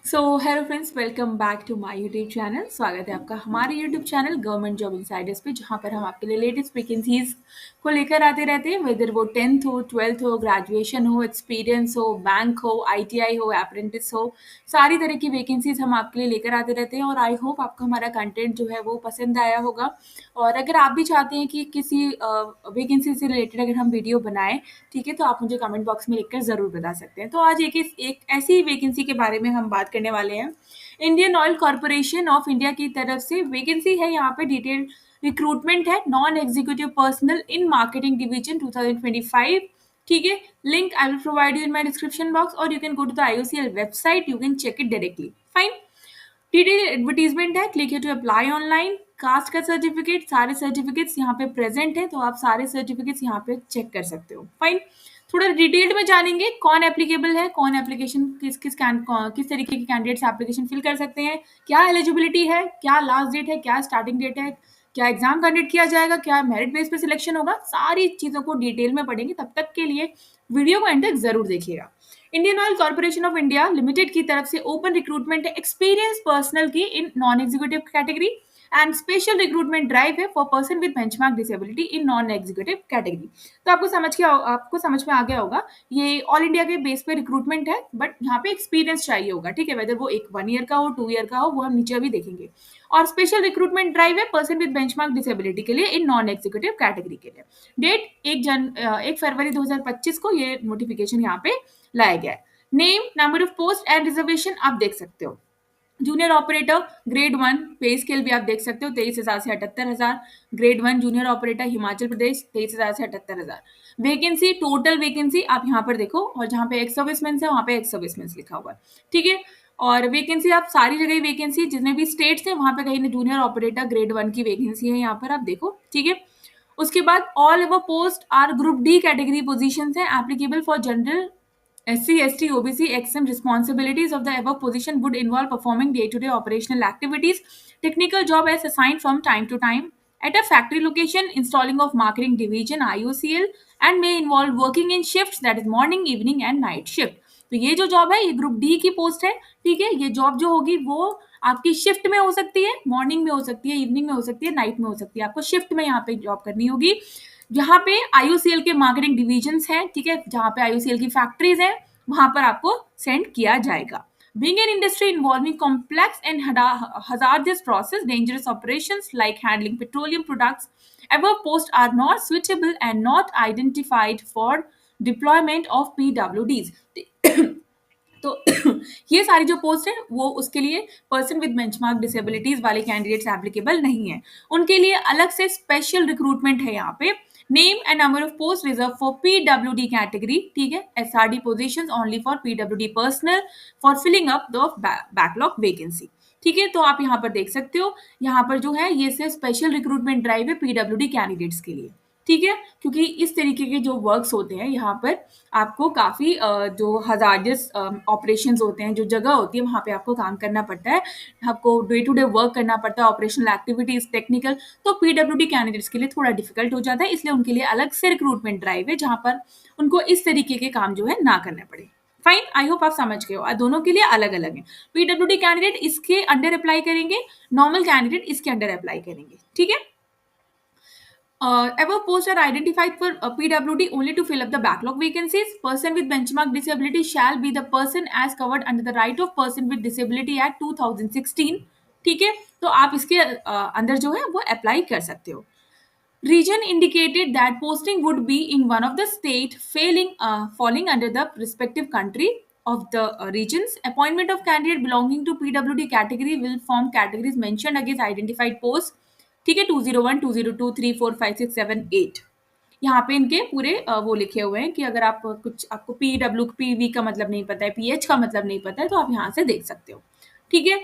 So hello friends, welcome back to my YouTube channel. स्वागत है आपका हमारे YouTube channel government job insiders पे, जहाँ पर हम आपके लिए लेटेस्ट वैकेंसीज को लेकर आते रहते हैं। वेदर वो 10th हो, 12th हो, ग्रेजुएशन हो, एक्सपीरियंस हो, बैंक हो, आईटीआई हो, अप्रेंटिस हो, सारी तरह की वैकेंसीज हम आपके लिए लेकर आते रहते हैं। और आई होप आपको हमारा कंटेंट जो है वो पसंद आया होगा। और अगर आप भी चाहते हैं कि किसी वैकेंसी से रिलेटेड अगर हम वीडियो बनाएं, ठीक है, तो आप मुझे कमेंट बॉक्स में लिखकर ज़रूर बता सकते हैं। तो आज एक ऐसी वैकेंसी के बारे में हम बात करने वाले हैं। Indian oil corporation of India की तरफ से वैकेंसी है। यहाँ पे डिटेल रिक्रूटमेंट है, non executive personnel in marketing division 2025। ठीक है, link I will provide you in my description box, और you can go to the IOCL website, you can check it directly. Fine. Detail advertisement है, click है to apply online. Caste का certificate, सारे certificates यहाँ पे present है, तो आप सारे सर्टिफिकेट्स यहाँ पे चेक कर सकते हो। फाइन। थोड़ा डिटेल्ड में जानेंगे कौन एप्लीकेबल है, कौन एप्लीकेशन किस तरीके के कैंडिडेट्स एप्लीकेशन फिल कर सकते हैं, क्या एलिजिबिलिटी है, क्या लास्ट डेट है, क्या स्टार्टिंग डेट है, क्या एग्जाम कंडक्ट किया जाएगा, क्या मेरिट बेस पे सिलेक्शन होगा। सारी चीज़ों को डिटेल में पढ़ेंगे। तब तक के लिए वीडियो को एंड तक जरूर देखिएगा। Indian oil corporation of India limited की तरफ से ओपन रिक्रूटमेंट है एक्सपीरियंस पर्सनल की in non executive category, and special recruitment drive है for person with benchmark disability in non executive category. तो आपको समझ में आ गया होगा, ये ऑल इंडिया के बेस पे रिक्रूटमेंट है, बट यहाँ पे एक्सपीरियंस चाहिए होगा। ठीक है, वेदर वो एक 1 ईयर का हो, 2 ईयर का हो, वो हम नीचे अभी देखेंगे। और स्पेशल रिक्रूटमेंट ड्राइव है पर्सन विद बेंचमार्क डिसेबिलिटी के लिए इन नॉन एग्जीक्यूटिव कैटेगरी के लिए। डेट 1 फरवरी 2025 को ये नोटिफिकेशन यहाँ पे लाया गया है। Name, number of post and reservation आप देख सकते हो। जूनियर ऑपरेटर ग्रेड 1 पे स्केल भी आप देख सकते हो, 23,000 से 78,000। Grade 1 junior operator Himachal Pradesh, 23,000 से 78,000। वैकेंसी, टोटल वैकेंसी आप यहाँ पर देखो, और जहाँ पे एक्स सर्विसमेंस है वहाँ पे एक्स सर्विसमेंस लिखा हुआ है। ठीक है, और वैकेंसी आप सारी जगह वैकेंसी, जितने भी स्टेट्स है वहाँ पे कहीं जूनियर ऑपरेटर ग्रेड 1 की वैकेंसी है, यहाँ पर आप देखो। ठीक है, उसके बाद all ever post are group D category position है, applicable for general SC, ST, OBC, XM. Responsibilities of the above position would involve performing day-to-day operational activities. Technical job as assigned from time to time at a factory location, installing of marketing division IOCL, and may involve working in shifts, that is morning, evening and night shift. तो ये जो job है ये group D की post है। ठीक है, ये जॉब जो होगी वो आपकी शिफ्ट में हो सकती है, मॉर्निंग में हो सकती है, इवनिंग में हो सकती है, नाइट में हो सकती है। आपको शिफ्ट में यहाँ पे जॉब करनी होगी, जहाँ पे आईओसीएल के मार्केटिंग डिविजन्स हैं। ठीक है, जहाँ पे आईओसीएल की फैक्ट्रीज हैं वहां पर आपको सेंड किया जाएगा। Being an industry involving complex and hazardous process, dangerous operations like handling petroleum products, above posts are not suitable and not identified for deployment of PWDs. तो ये सारी जो पोस्ट है वो उसके लिए पर्सन विद बेंचमार्क डिसेबिलिटीज वाले candidates applicable नहीं है, उनके लिए अलग से स्पेशल रिक्रूटमेंट है यहाँ पे। Name and number of post reserve for PWD category. ठीक है, SRD positions only for PWD personal for filling up the backlog vacancy. ठीक है, तो आप यहाँ पर देख सकते हो, यहाँ पर जो है ये से स्पेशल रिक्रूटमेंट ड्राइव है पीडब्ल्यूडी कैंडिडेट्स के लिए। ठीक है, क्योंकि इस तरीके के जो वर्क्स होते हैं यहाँ पर आपको काफ़ी जो हजार्डियस ऑपरेशंस होते हैं, जो जगह होती है वहाँ पे आपको काम करना पड़ता है, आपको डे टू डे वर्क करना पड़ता है, ऑपरेशनल एक्टिविटीज, टेक्निकल। तो पीडब्ल्यूडी कैंडिडेट्स के लिए थोड़ा डिफिकल्ट हो जाता है, इसलिए उनके लिए अलग से रिक्रूटमेंट ड्राइव है जहाँ पर उनको इस तरीके के काम जो है ना करने पड़े। फाइन, आई होप आप समझ गए हो। दोनों के लिए अलग अलग है। पीडब्ल्यूडी कैंडिडेट इसके अंडर अप्लाई करेंगे, नॉर्मल कैंडिडेट इसके अंडर अप्लाई करेंगे। ठीक है, above posts are identified for PWD only to fill up the backlog vacancies. Person with benchmark disability shall be the person as covered under the Right of Person with Disability Act 2016. ठीक है, तो आप इसके अंदर जो है वो apply कर सकते हो। Region indicated that posting would be in one of the state falling under the respective country of the regions. Appointment of candidate belonging to PWD category will form categories mentioned against identified posts. ठीक है, 201, 202, 3, 4, 5, 6, 7, 8 यहाँ पे इनके पूरे वो लिखे हुए हैं कि अगर आप कुछ आपको PW का मतलब नहीं पता है, PH का मतलब नहीं पता है, तो आप यहाँ से देख सकते हो। ठीक है,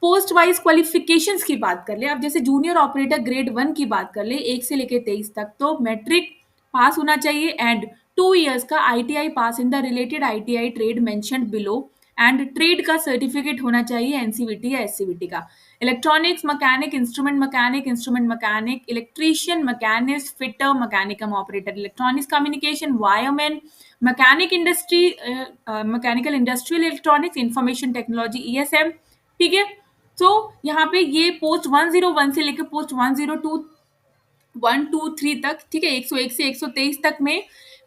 पोस्ट वाइज क्वालिफिकेशंस की बात कर ले, अब जैसे जूनियर ऑपरेटर ग्रेड 1 की बात कर ले, 1 से लेकर 23 तक, तो मैट्रिक पास होना चाहिए एंड 2 years का ITI pass in the related ITI trade mentioned below, and trade का सर्टिफिकेट होना चाहिए एनसीवीटी या एससीवीटी का। Electronics mechanic, instrument mechanic, electrician, machinist, fitter, mechanic cum operator, electronics communication, wireman, mechanic industry, mechanical industrial electronics, information technology, ESM. ठीक है, तो यहाँ पे ये पोस्ट 101 से लेकर पोस्ट 102 123 तक, ठीक है, 101 से 123 तक में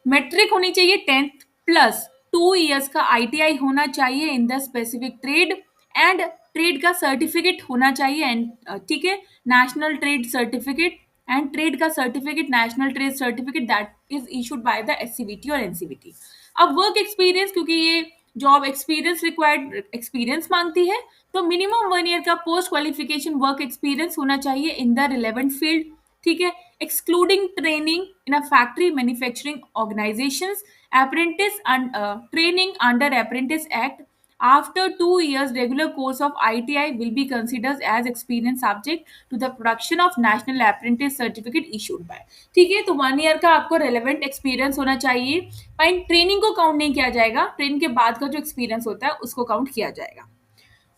मैट्रिक होनी चाहिए 10th प्लस 2 years का आईटीआई होना चाहिए in the specific trade, and trade का सर्टिफिकेट होना चाहिए एंड ठीक है, national trade certificate, and trade का certificate, national trade certificate that is issued by the SCVT और एनसीवीटी। अब वर्क एक्सपीरियंस, क्योंकि ये जॉब एक्सपीरियंस रिक्वायर्ड एक्सपीरियंस मांगती है, तो मिनिमम 1 year का पोस्ट क्वालिफिकेशन वर्क एक्सपीरियंस होना चाहिए इन द रिलेवेंट फील्ड। ठीक है, excluding training in a factory manufacturing organisations, apprentice and training under apprentice act after 2 years regular course of ITI will be considered as experience subject to the production of national apprentice certificate issued by। ठीक है, तो 1 year का आपको relevant experience होना चाहिए, fine, training को count नहीं किया जाएगा, ट्रेनिंग के बाद का जो एक्सपीरियंस होता है उसको काउंट किया जाएगा।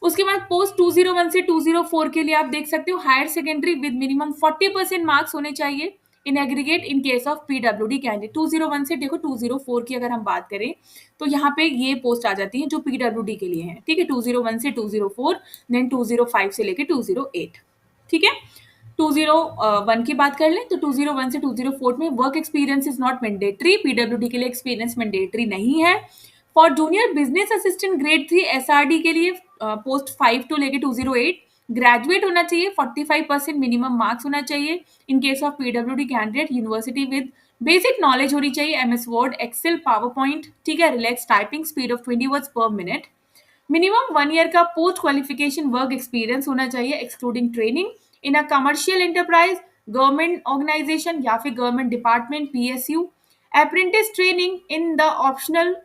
उसके बाद पोस्ट 201 से 204 के लिए आप देख सकते हो higher secondary with minimum 40% marks होने चाहिए in aggregate in case of PWD candidate. 201 से देखो 204 की अगर हम बात करें तो यहाँ पे ये पोस्ट आ जाती है जो पीडब्ल्यूडी के लिए है। ठीक है, 201 से 204, देन 205 से लेके 208। ठीक है, 201 की बात कर लें तो 201 से 204 में work experience is not mandatory, PWD के लिए एक्सपीरियंस मैंडेटरी नहीं है। For junior business assistant grade 3 SRD के लिए पोस्ट 5 टू लेके 208 ग्रेजुएट होना चाहिए, 45% मिनिमम मार्क्स होना चाहिए in case of PWD candidate, university with basic knowledge होनी चाहिए, MS Word, Excel, PowerPoint. ठीक है, relax typing speed of 20 words per minute. Minimum 1 year का पोस्ट क्वालिफिकेशन वर्क एक्सपीरियंस होना चाहिए excluding training in a commercial enterprise, government organisation या फिर government department, PSU. Apprentice training in the optional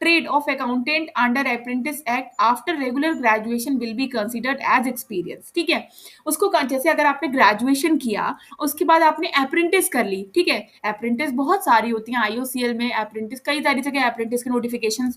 trade of accountant under apprentice act after regular graduation will be considered as experience. ठीक है, उसको जैसे अगर आपने ग्रेजुएशन किया उसके बाद आपने अप्रेंटिस कर ली, ठीक है, अप्रेंटिस बहुत सारी होती हैं, आईओसीएल में अप्रेंटिस, कई सारी जगह अप्रेंटिस के नोटिफिकेशन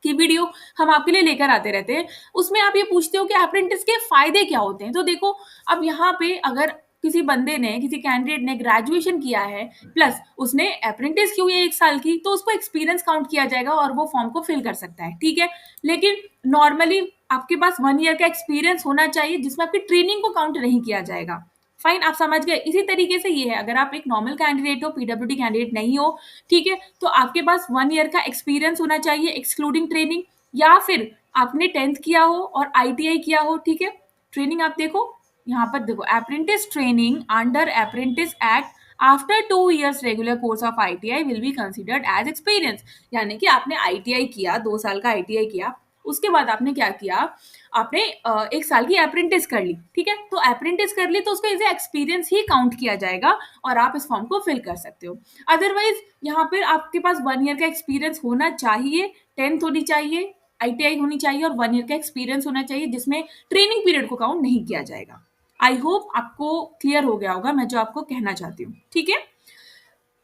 की वीडियो हम आपके लिए लेकर आते रहते हैं। उसमें आप ये पूछते हो कि अप्रेंटिस के फायदे क्या होते हैं, तो देखो अब यहाँ पे अगर किसी बंदे ने, किसी कैंडिडेट ने ग्रेजुएशन किया है प्लस उसने अप्रेंटिस की हुई है 1 साल की, तो उसको एक्सपीरियंस काउंट किया जाएगा और वो फॉर्म को फिल कर सकता है। ठीक है, लेकिन नॉर्मली आपके पास 1 year का एक्सपीरियंस होना चाहिए जिसमें आपकी ट्रेनिंग को काउंट नहीं किया जाएगा। फाइन, आप समझ गए। इसी तरीके से ये है, अगर आप एक नॉर्मल कैंडिडेट हो, पीडब्ल्यूडी कैंडिडेट नहीं हो, ठीक है, तो आपके पास 1 year का एक्सपीरियंस होना चाहिए एक्सक्लूडिंग ट्रेनिंग, या फिर आपने 10th किया हो और आईटीआई किया हो। ठीक है, ट्रेनिंग आप देखो यहाँ पर, देखो apprentice training under apprentice act after 2 years regular course of ITI will be considered as experience. यानी कि आपने आईटीआई किया, 2 साल का आईटीआई किया, उसके बाद आपने क्या किया, आपने 1 साल की अप्रेंटिस कर ली। ठीक है, तो अप्रेंटिस कर ली तो उसको एज एक्सपीरियंस ही काउंट किया जाएगा और आप इस फॉर्म को फिल कर सकते हो। अदरवाइज यहाँ पर आपके पास 1 year का एक्सपीरियंस होना चाहिए, 10th होनी चाहिए, आईटीआई होनी चाहिए और 1 year का एक्सपीरियंस होना चाहिए जिसमें ट्रेनिंग पीरियड को काउंट नहीं किया जाएगा। आई होप आपको क्लियर हो गया होगा मैं जो आपको कहना चाहती हूँ। ठीक है,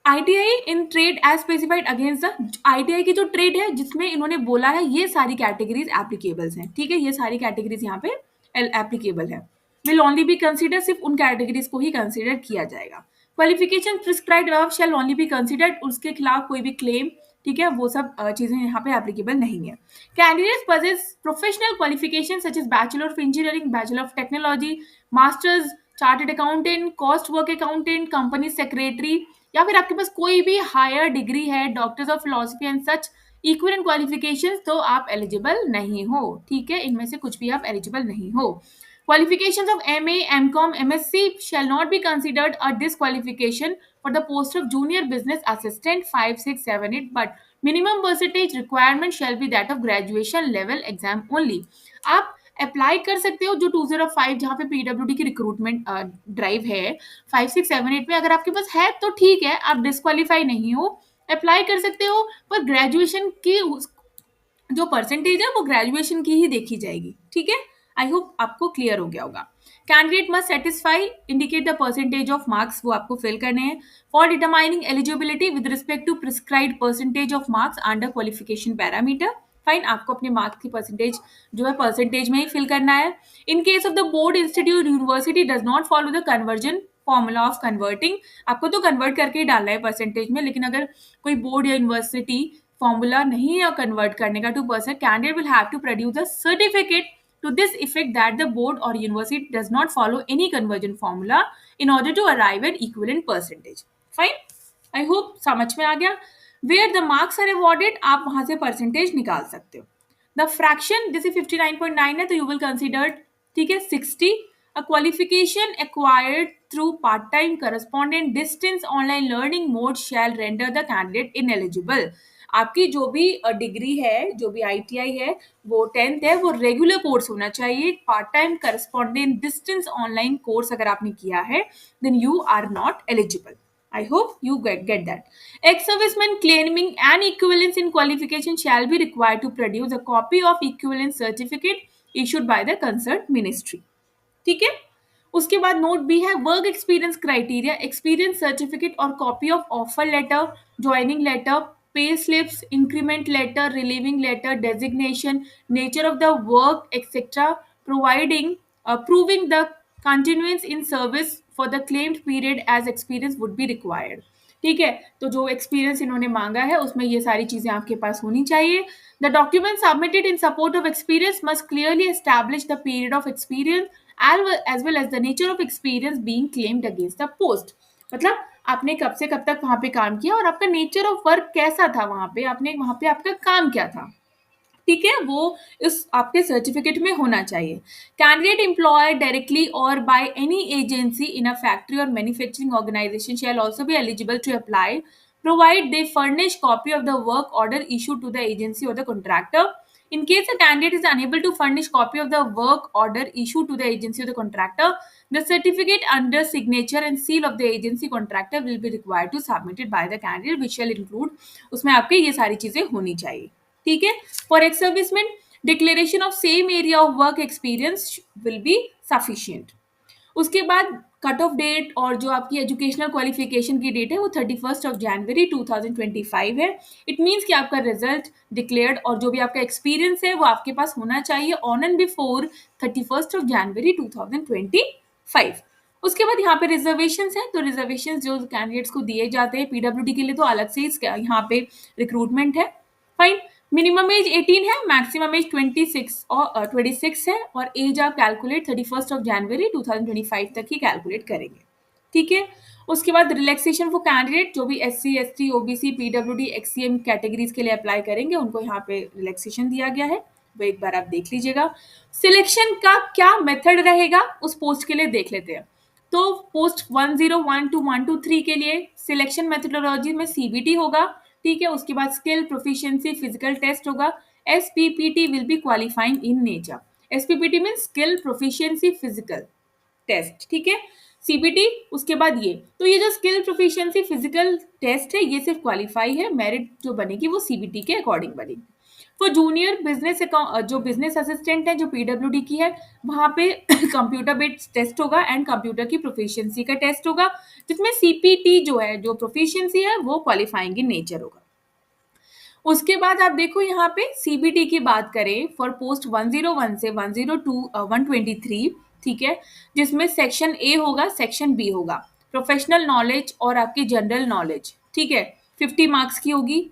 ITI in trade as specified against the, ITI की जो ट्रेड है जिसमें इन्होंने बोला है ये सारी कैटेगरीज एप्लीकेबल्स हैं। ठीक है, ये सारी कैटेगरीज यहाँ पे एप्लीकेबल है, विल ओनली बी कंसिडर, सिर्फ उन कैटेगरीज को ही कंसिडर किया जाएगा। Qualification prescribed above shall only be considered, उसके खिलाफ कोई भी क्लेम, ठीक है, वो सब चीजें यहाँ पे एप्लीकेबल नहीं है। Candidates possess professional qualification such as bachelor of engineering, bachelor of technology, masters, chartered accountant, cost work accountant, company secretary, या फिर आपके पास कोई भी हायर डिग्री है, doctors of philosophy and such equivalent qualifications, तो आप एलिजिबल नहीं हो। ठीक है, इनमें से कुछ भी आप एलिजिबल नहीं हो। Qualifications of MA, MCom, MSc shall not be considered a disqualification for the post of junior business assistant 5, 6, 7, 8, but minimum percentage requirement shall be that of graduation level exam only। आप apply कर सकते हो जो 205 जहाँ पे PWD की recruitment drive है, 5, 6, 7, 8 में अगर आपके पास है तो ठीक है, आप डिस्क्वालीफाई नहीं हो, अप्लाई कर सकते हो, पर ग्रेजुएशन की जो परसेंटेज है वो ग्रेजुएशन की ही देखी जाएगी। ठीक है, आई होप आपको क्लियर हो गया होगा। Candidate must satisfy indicate the percentage of marks, वो आपको फिल करने हैं for determining eligibility with respect to prescribed percentage of marks under qualification parameter. Fine, आपको अपने मार्क्स की परसेंटेज जो है परसेंटेज में ही फिल करना है. इन case of the board institute university does not follow the conversion formula of converting, आपको तो कन्वर्ट करके ही डालना है परसेंटेज में, लेकिन अगर कोई बोर्ड या यूनिवर्सिटी फॉर्मूला नहीं है कन्वर्ट करने का to percent, candidate will have to produce a certificate to this effect that the board or university does not follow any conversion formula in order to arrive at equivalent percentage. Fine, I hope समझ में आ गया. Where the marks are awarded, आप वहां से percentage निकाल सकते हो. The fraction जैसे 59.9 है तो you will consider, ठीक है, 60. A qualification acquired through part-time correspondent distance online learning mode shall render the candidate ineligible. आपकी जो भी डिग्री है, जो भी आईटीआई है, वो 10th है, वो रेगुलर कोर्स होना चाहिए. Part time correspondent distance online course अगर आपने किया है, then you are not eligible. I hope you get that. Ex-servicemen claiming an equivalence in qualification shall be required to produce a copy of equivalence certificate issued by the concerned ministry. ठीक है. उसके बाद note B है work experience criteria, experience certificate और copy of offer letter, joining letter, pay slips, increment letter, relieving letter, designation, nature of the work etcetera, providing proving the continuance in service for the claimed period as experience would be required. ठीक है, तो जो experience इन्होंने मांगा है उसमें ये सारी चीजें आपके पास होनी चाहिए. The document submitted in support of experience must clearly establish the period of experience as well as the nature of experience being claimed against the post. मतलब आपने कब से कब तक वहां पे काम किया और आपका नेचर ऑफ वर्क कैसा था, वहां पे आपका काम क्या था. ठीक है, वो इस आपके सर्टिफिकेट में होना चाहिए. कैंडिडेट एम्प्लॉयड डायरेक्टली और by any agency in a factory और manufacturing organisation shall also be eligible to apply provide they furnish copy of the work order issued to the agency और the contractor. In case a candidate is unable to furnish copy of the work order issued to the agency or the contractor, the certificate under signature and seal of the agency contractor will be required to submitted by the candidate, which shall include उसमें आपके ये सारी चीजें होनी चाहिए. ठीक है. For ex serviceman declaration of same area of work experience will be sufficient. उसके बाद कट ऑफ डेट और जो आपकी एजुकेशनल क्वालिफिकेशन की डेट है वो 31 जनवरी 2025 है. इट मीन्स कि आपका रिजल्ट डिक्लेयर्ड और जो भी आपका एक्सपीरियंस है वो आपके पास होना चाहिए ऑन एंड बिफोर 31 जनवरी 2025. उसके बाद यहाँ पे रिजर्वेशन है, तो रिजर्वेशन जो कैंडिडेट्स को दिए जाते हैं पीडब्ल्यूडी के लिए तो अलग से यहाँ पे रिक्रूटमेंट है. फाइन. मिनिमम एज 18 है, मैक्सिमम एज 26 है और एज आप कैलकुलेट 31 जनवरी 2025 तक ही कैलकुलेट करेंगे. ठीक है. उसके बाद रिलैक्सेशन फॉर कैंडिडेट जो भी SC ST OBC PWD XSM categories के लिए अप्लाई करेंगे उनको यहाँ पे रिलैक्सेशन दिया गया है, वो एक बार आप देख लीजिएगा. सिलेक्शन का क्या मेथड रहेगा उस पोस्ट के लिए देख लेते हैं. तो पोस्ट 101 to 123 के लिए सिलेक्शन मेथोडोलॉजी में सीबीटी होगा. ठीक है. उसके बाद स्किल प्रोफिशिएंसी फिजिकल टेस्ट होगा. SPPT will be qualifying in nature. SPPT mean skill proficiency physical test. ठीक है. सीबीटी उसके बाद ये, तो ये जो स्किल प्रोफिशिएंसी फिजिकल टेस्ट है ये सिर्फ क्वालिफाई है, मेरिट जो बनेगी वो सीबीटी के अकॉर्डिंग बनेगी. फॉर जूनियर बिजनेस जो बिजनेस असिस्टेंट है जो पीडब्ल्यूडी की है वहां पे कंप्यूटर बेस्ड टेस्ट होगा एंड कंप्यूटर की प्रोफिशिएंसी का टेस्ट होगा जिसमें सीपीटी जो है जो प्रोफिशिएंसी है वो क्वालिफाइंग इन नेचर होगा. उसके बाद आप देखो यहाँ पे सीबीटी की बात करें फॉर पोस्ट 101 से 102 123. ठीक है. जिसमें सेक्शन ए होगा, सेक्शन बी होगा. प्रोफेशनल नॉलेज और आपकी जनरल नॉलेज, ठीक है, 50 मार्क्स की होगी.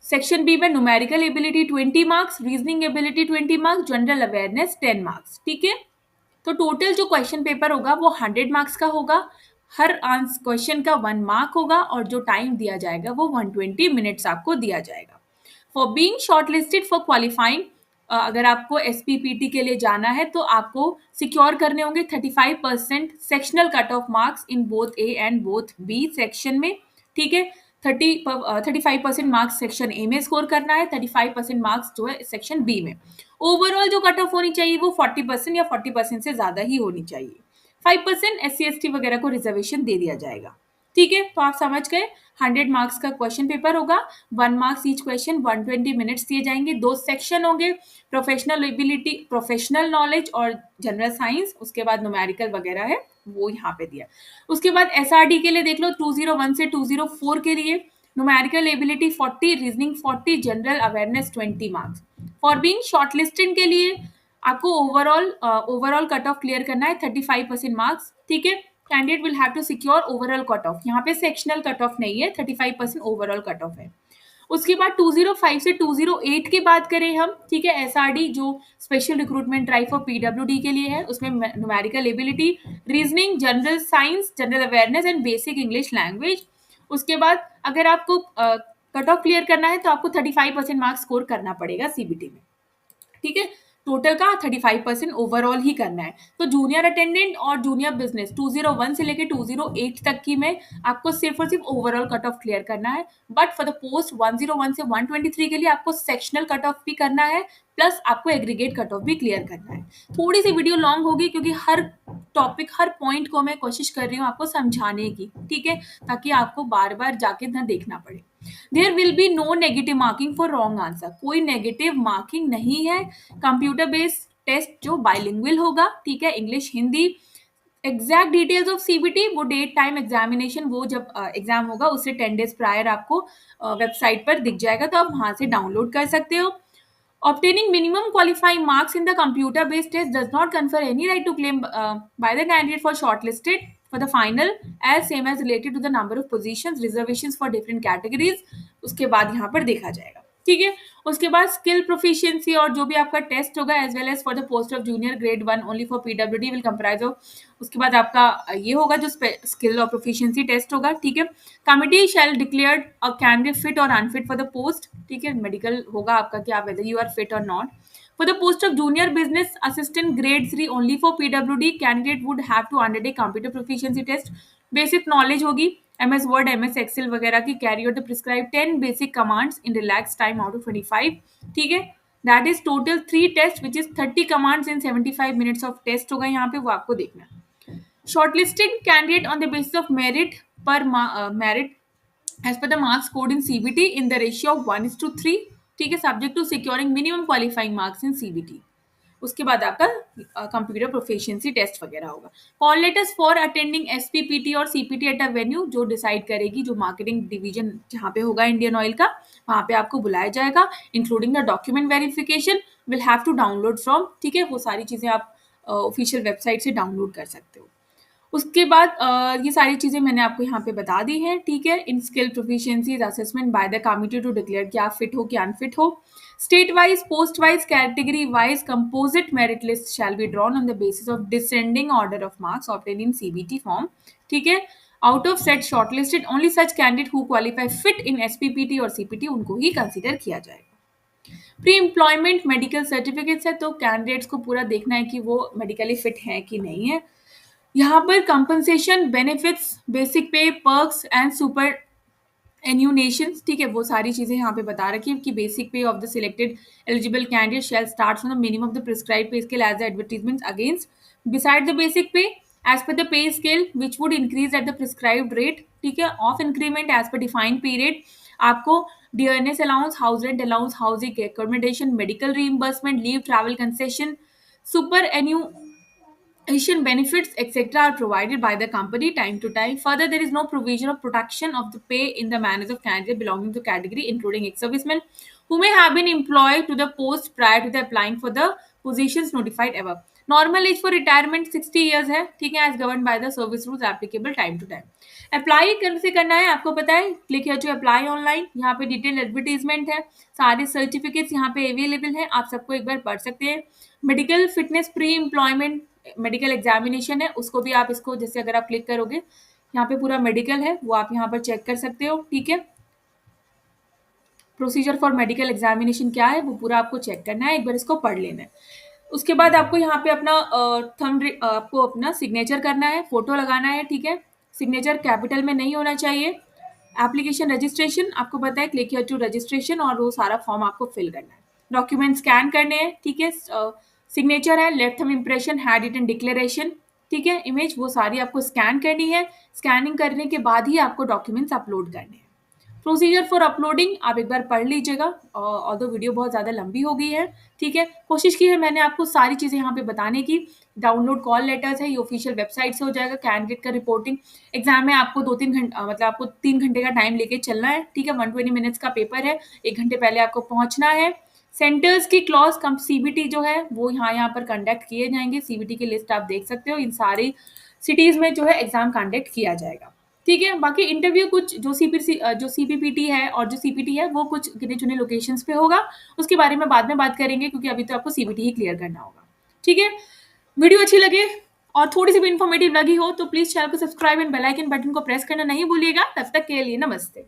सेक्शन बी में numerical ability 20 marks, reasoning ability 20 marks, general awareness 10 marks. ठीक है. तो टोटल जो क्वेश्चन पेपर होगा वो 100 मार्क्स का होगा. हर क्वेश्चन का 1 मार्क होगा और जो टाइम दिया जाएगा वो 120 मिनट्स आपको दिया जाएगा. For being shortlisted for qualifying, अगर आपको एसपीपीटी के लिए जाना है तो आपको सिक्योर करने होंगे 35% sectional cut off marks in both A and both B section में. ठीक है. 35% मार्क्स सेक्शन ए में स्कोर करना है, 35% मार्क्स जो है सेक्शन बी में. ओवरऑल जो कट ऑफ होनी चाहिए वो 40% या 40% से ज्यादा ही होनी चाहिए. 5% एससी एसटी वगैरह को रिजर्वेशन दे दिया जाएगा. ठीक है. तो आप समझ गए 100 मार्क्स का क्वेश्चन पेपर होगा, 1 मार्क्स ईच क्वेश्चन, 120 मिनट्स दिए जाएंगे. 2 सेक्शन होंगे, प्रोफेशनल एबिलिटी, प्रोफेशनल नॉलेज और जनरल साइंस. उसके बाद न्यूमेरिकल वगैरह है वो यहाँ पे दिया. उसके बाद एसआरडी के लिए देख लो 201 से 204 के लिए numerical ability 40, reasoning 40, general awareness 20 marks. For being shortlisted के लिए आपको ओवरऑल कट ऑफ क्लियर करना है 35% मार्क्स, ठीक है। Candidate will have to secure overall cut off, यहाँ पे सेक्शनल कट ऑफ नहीं है, 35% ओवरऑल कट ऑफ है। उसके बाद 205 से 208 की बात करें हम, ठीक है, एसआरडी जो special recruitment drive for PWD के लिए है, उसमें numerical ability, reasoning, general science, general awareness and basic English language. उसके बाद अगर आपको कट ऑफ क्लियर करना है तो आपको 35% मार्क्स स्कोर करना पड़ेगा सीबीटी में, ठीक है। टोटल का 35% ओवरऑल ही करना है। तो जूनियर अटेंडेंट और जूनियर बिजनेस 201 से लेकर 208 तक की में आपको सिर्फ और सिर्फ ओवरऑल कट ऑफ क्लियर करना है। बट फॉर द पोस्ट 101 से 123 के लिए आपको सेक्शनल कट ऑफ भी करना है, प्लस आपको एग्रीगेट कट ऑफ भी क्लियर करना है। थोड़ी सी वीडियो लॉन्ग होगी क्योंकि हर टॉपिक, हर पॉइंट को मैं कोशिश कर रही हूँ आपको समझाने की, ठीक है, ताकि आपको बार बार जाके ना देखना पड़े। There will be no negative marking for wrong answer, कोई नेगेटिव मार्किंग नहीं है। कंप्यूटर बेस्ड टेस्ट जो बाइलिंगुअल होगा, ठीक है, English Hindi. Exact details of CBT, वो डेट टाइम एग्जामिनेशन, वो जब एग्जाम होगा उससे 10 डेज प्रायर आपको वेबसाइट पर दिख जाएगा, तो आप वहां से डाउनलोड कर सकते हो। Obtaining minimum qualifying marks in the computer-based test does not confer any right to claim by the candidate for shortlisted for the final, as same as related to the number of positions, reservations for different categories। उसके बाद यहाँ पर देखा जाएगा, ठीक है। उसके बाद स्किल प्रोफिशिएंसी और जो भी आपका टेस्ट होगा as well as for the post of junior grade 1 only for PWD will comprise of. उसके बाद आपका ये होगा जो स्किल और प्रोफिशिएंसी टेस्ट होगा, ठीक है। Committee shall declare a candidate fit और अनफिट फॉर द पोस्ट, ठीक है। मेडिकल होगा आपका कि आप वेदर यू आर फिट और not. For the post of junior business assistant grade 3 only for PWD, candidate would have to undertake computer proficiency test। Basic knowledge होगी MS Word, MS Excel वगैरह की, carry out the prescribed 10 basic commands in relaxed time out of 25, ठीक है। That is total 3 tests which is 30 commands in 75 minutes of test होगा यहाँ पे, वो आपको देखना है। Shortlisted candidate on the basis of merit merit as per the marks scored in CBT in the ratio of 1:3, ठीक है, subject to securing minimum qualifying marks in CBT. उसके बाद आपका कंप्यूटर प्रोफिशिएंसी टेस्ट वगैरह होगा। Call letters for attending SPPT और CPT at a venue, जो decide करेगी, जो मार्केटिंग डिवीजन जहाँ पे होगा इंडियन ऑयल का, वहाँ पे आपको बुलाया जाएगा। Including the document verification will have to download from, ठीक है, वो सारी चीज़ें आप ऑफिशियल वेबसाइट से डाउनलोड कर सकते हो। उसके बाद ये सारी चीज़ें मैंने आपको यहाँ पे बता दी हैं, ठीक है। In skill proficiencies assessment by the committee to declare कि आप फिट हो कि अनफिट हो। State wise, post wise, category wise composite merit list shall be drawn on the basis of descending order of marks obtain in CBT form, ठीक है। Out of set shortlisted only such candidate who qualify fit in SPPT और CPT, उनको ही consider किया जाएगा। Pre employment medical certificates है, तो candidates को पूरा देखना है कि वो मेडिकली फिट है कि नहीं है। यहाँ पर कंपनसेशन, बेनिफिट्स, बेसिक पे, पर्क्स एंड सुपर एन्यूनेशंस, ठीक है, वो सारी चीज़ें यहाँ पे बता रखी है कि basic pay of the selected eligible candidate shall start from the minimum of the prescribe pay scale as the advertisement against beside the basic pay as per the pay scale which would increase at the prescribed rate, ठीक है। Of increment as per defined period, आपको dearness allowance, house rent allowance, housing accommodation, medical reimbursement, leave, travel concession, super Asian benefits etc. are provided by the company time to time. Further, there is no provision of protection of the pay in the manners of candidate belonging to category, including ex-servicemen who may have been employed to the post prior to the applying for the positions notified above. Normal age for retirement 60 years है, ठीक है, as governed by the service rules applicable time to time. Apply कैसे करना है आपको पता है, click here to apply online, यहाँ पे डिटेल एडवर्टीजमेंट है, सारे सर्टिफिकेट्स यहाँ पे अवेलेबल है, आप सबको एक बार पढ़ सकते हैं। Medical fitness pre employment medical examination है, उसको भी आप इसको जैसे अगर आप क्लिक करोगे यहाँ पे पूरा मेडिकल है, वो आप यहाँ पर चेक कर सकते हो, ठीक है। प्रोसीजर फॉर मेडिकल एग्जामिनेशन क्या है वो पूरा आपको चेक करना है, एक बार इसको पढ़ लेना है। उसके बाद आपको यहाँ पे अपना आपको अपना सिग्नेचर करना है, फोटो लगाना है, ठीक है। सिग्नेचर कैपिटल में नहीं होना चाहिए। एप्लीकेशन रजिस्ट्रेशन आपको पता है, क्लिक हियर टू रजिस्ट्रेशन, और वो सारा फॉर्म आपको फिल करना है। डॉक्यूमेंट स्कैन करने हैं, ठीक है। सिग्नेचर है, left thumb impression, handwritten declaration, ठीक है, इमेज, वो सारी आपको स्कैन करनी है। स्कैनिंग करने के बाद ही आपको डॉक्यूमेंट्स अपलोड करने हैं। प्रोसीजर फॉर अपलोडिंग आप एक बार पढ़ लीजिएगा, और तो वीडियो बहुत ज़्यादा लंबी हो गई है, ठीक है। कोशिश की है मैंने आपको सारी चीज़ें यहाँ पे बताने की। डाउनलोड कॉल लेटर्स है, ये ऑफिशियल वेबसाइट से हो जाएगा। कैंडिडेट का रिपोर्टिंग एग्जाम में आपको 2-3 घंटे, मतलब आपको 3 घंटे का टाइम लेके चलना है, ठीक है। 120 मिनट्स का पेपर है, 1 घंटे पहले आपको पहुंचना है। सेंटर्स की क्लॉज कम सीबीटी जो है वो यहाँ पर कंडक्ट किए जाएंगे। सीबीटी की लिस्ट आप देख सकते हो, इन सारी सिटीज में जो है एग्जाम कंडक्ट किया जाएगा, ठीक है। बाकी इंटरव्यू कुछ जो सीपीपीटी है और जो सीपीटी है वो कुछ गिने चुने लोकेशंस पे होगा, उसके बारे में बाद में बात करेंगे, क्योंकि अभी तो आपको सीबीटी ही क्लियर करना होगा, ठीक है। वीडियो अच्छी लगे और थोड़ी सी भी इन्फॉर्मेटिव लगी हो तो प्लीज चैनल को subscribe and bell icon button को प्रेस करना नहीं भूलिएगा। तब तक के लिए नमस्ते।